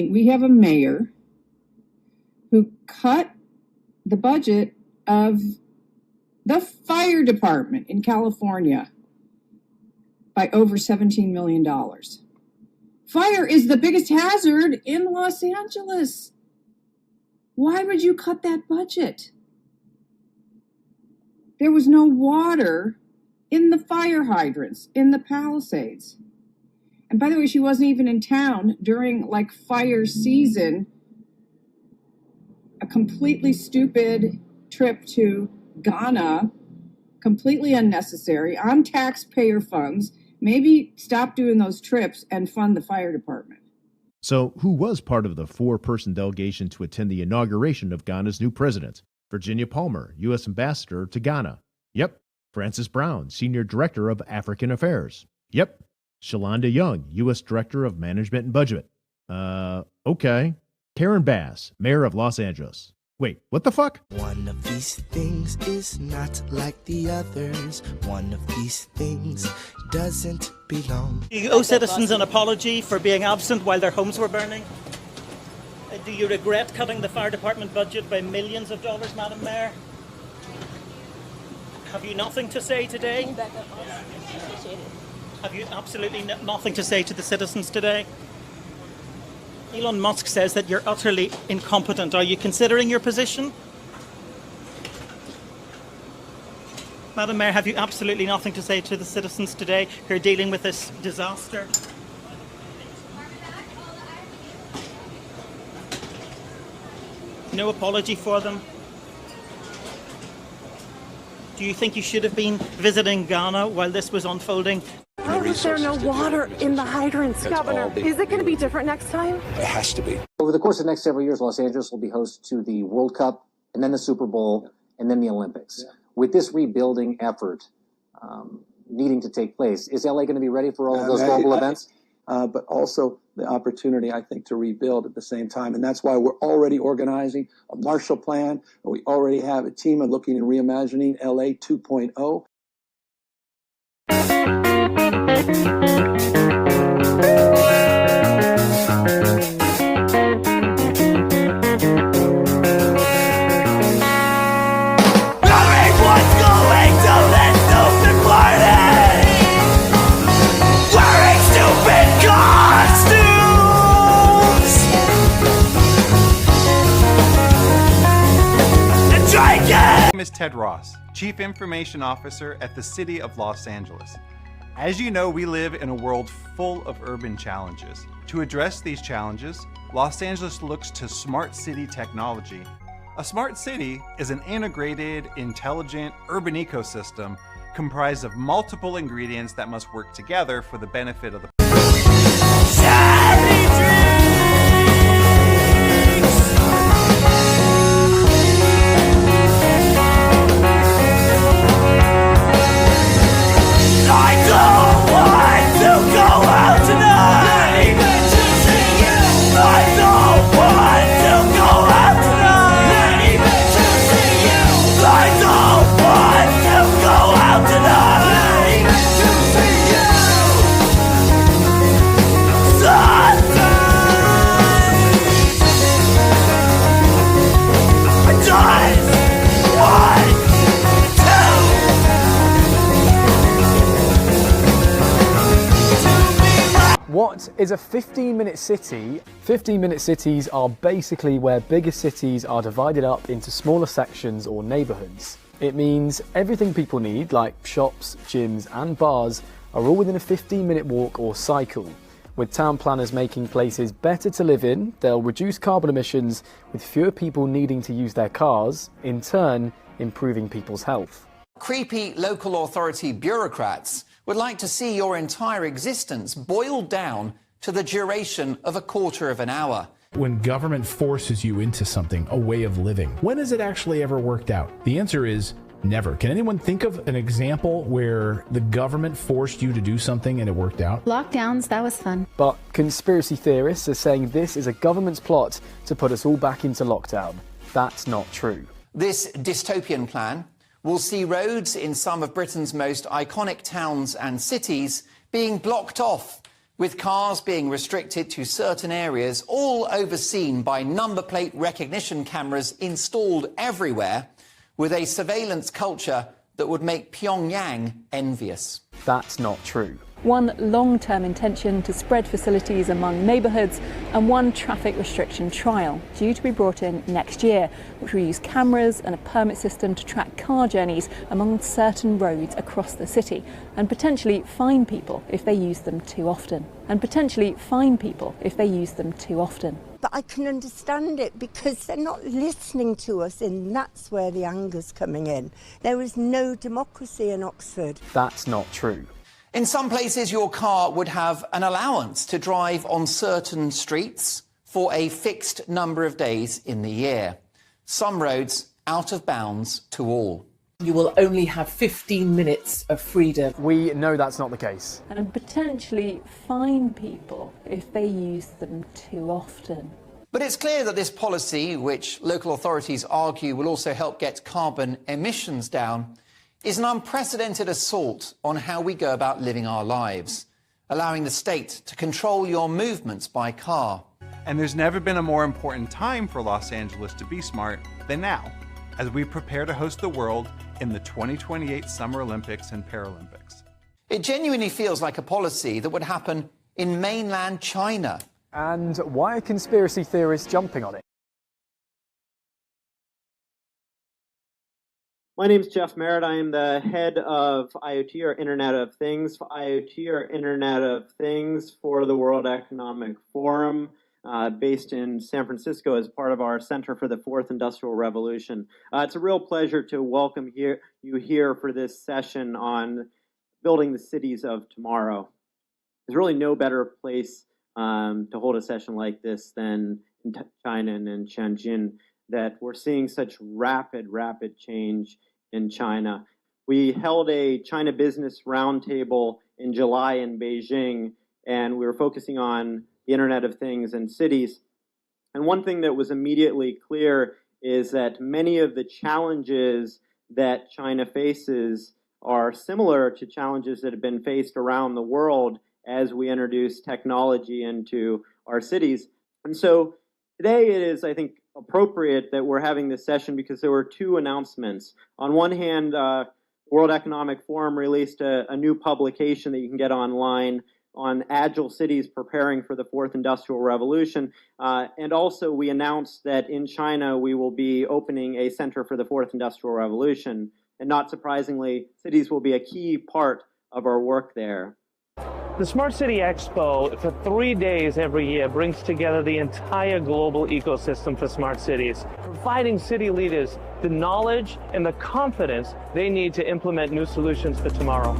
We have a mayor who cut the budget of the fire department in California by over $17 million. Fire is the biggest hazard in Los Angeles. Why would you cut that budget? There was no water in the fire hydrants, in the Palisades. And by the way, she wasn't even in town during fire season. A completely stupid trip to Ghana, completely unnecessary, on taxpayer funds. Maybe stop doing those trips and fund the fire department. So who was part of the 4-person delegation to attend the inauguration of Ghana's new president? Virginia Palmer, U.S. Ambassador to Ghana. Yep. Francis Brown, Senior Director of African Affairs. Yep. Shalonda Young, U.S. Director of Management and Budget. Okay. Karen Bass, Mayor of Los Angeles. Wait, what the fuck? One of these things is not like the others. One of these things doesn't belong. Do you owe citizens an apology for being absent while their homes were burning? Do you regret cutting the fire department budget by millions of dollars, Madam Mayor? Have you nothing to say today? Have you absolutely nothing to say to the citizens today? Elon Musk says that you're utterly incompetent. Are you considering your position? Madam Mayor, have you absolutely nothing to say to the citizens today who are dealing with this disaster? No apology for them? Do you think you should have been visiting Ghana while this was unfolding? How is there no water in the hydrants, Governor? Is it going to be different next time? It has to be. Over the course of the next several years, Los Angeles will be host to the World Cup, and then the Super Bowl, and then the Olympics. Yeah. With this rebuilding effort needing to take place, is LA going to be ready for all of those global events? But also the opportunity, I think, to rebuild at the same time. And that's why we're already organizing a Marshall Plan. We already have a team of looking and reimagining LA 2.0. My name is Ted Ross, Chief Information Officer at the City of Los Angeles. As you know, we live in a world full of urban challenges. To address these challenges, Los Angeles looks to smart city technology. A smart city is an integrated, intelligent urban ecosystem comprised of multiple ingredients that must work together for the benefit of the What is a 15-minute city? 15-minute cities are basically where bigger cities are divided up into smaller sections or neighbourhoods. It means everything people need, like shops, gyms and bars, are all within a 15-minute walk or cycle. With town planners making places better to live in, they'll reduce carbon emissions with fewer people needing to use their cars, in turn improving people's health. Creepy local authority bureaucrats would like to see your entire existence boiled down to the duration of a quarter of an hour. When government forces you into something, a way of living, when has it actually ever worked out? The answer is never. Can anyone think of an example where the government forced you to do something and it worked out? Lockdowns, that was fun. But conspiracy theorists are saying this is a government's plot to put us all back into lockdown. That's not true. This dystopian plan will see roads in some of Britain's most iconic towns and cities being blocked off with cars being restricted to certain areas, all overseen by number plate recognition cameras installed everywhere, with a surveillance culture that would make Pyongyang envious. That's not true. One long-term intention to spread facilities among neighbourhoods, and one traffic restriction trial due to be brought in next year, which will use cameras and a permit system to track car journeys among certain roads across the city, and potentially fine people if they use them too often. But I can understand it because they're not listening to us, and that's where the anger's coming in. There is no democracy in Oxford. That's not true. In some places, your car would have an allowance to drive on certain streets for a fixed number of days in the year. Some roads out of bounds to all. You will only have 15 minutes of freedom. We know that's not the case. And potentially fine people if they use them too often. But it's clear that this policy, which local authorities argue will also help get carbon emissions down, is an unprecedented assault on how we go about living our lives, allowing the state to control your movements by car. And there's never been a more important time for Los Angeles to be smart than now, as we prepare to host the world in the 2028 Summer Olympics and Paralympics. It genuinely feels like a policy that would happen in mainland China. And why are conspiracy theorists jumping on it? My name is Jeff Merritt. I am the head of IoT, or Internet of Things, IoT, or Internet of Things, for the World Economic Forum, based in San Francisco as part of our Center for the Fourth Industrial Revolution. It's a real pleasure to welcome you here for this session on building the cities of tomorrow. There's really no better place to hold a session like this than in China and in Shenzhen, that we're seeing such rapid change in China. We held a China Business Roundtable in July in Beijing, and we were focusing on the Internet of Things and cities. And one thing that was immediately clear is that many of the challenges that China faces are similar to challenges that have been faced around the world as we introduce technology into our cities. And so today it is, I think, appropriate that we're having this session because there were two announcements. On one hand, World Economic Forum released a new publication that you can get online on agile cities preparing for the fourth industrial revolution. And also we announced that in China we will be opening a center for the fourth industrial revolution. And not surprisingly, cities will be a key part of our work there. The Smart City Expo, for 3 days every year, brings together the entire global ecosystem for smart cities, providing city leaders the knowledge and the confidence they need to implement new solutions for tomorrow.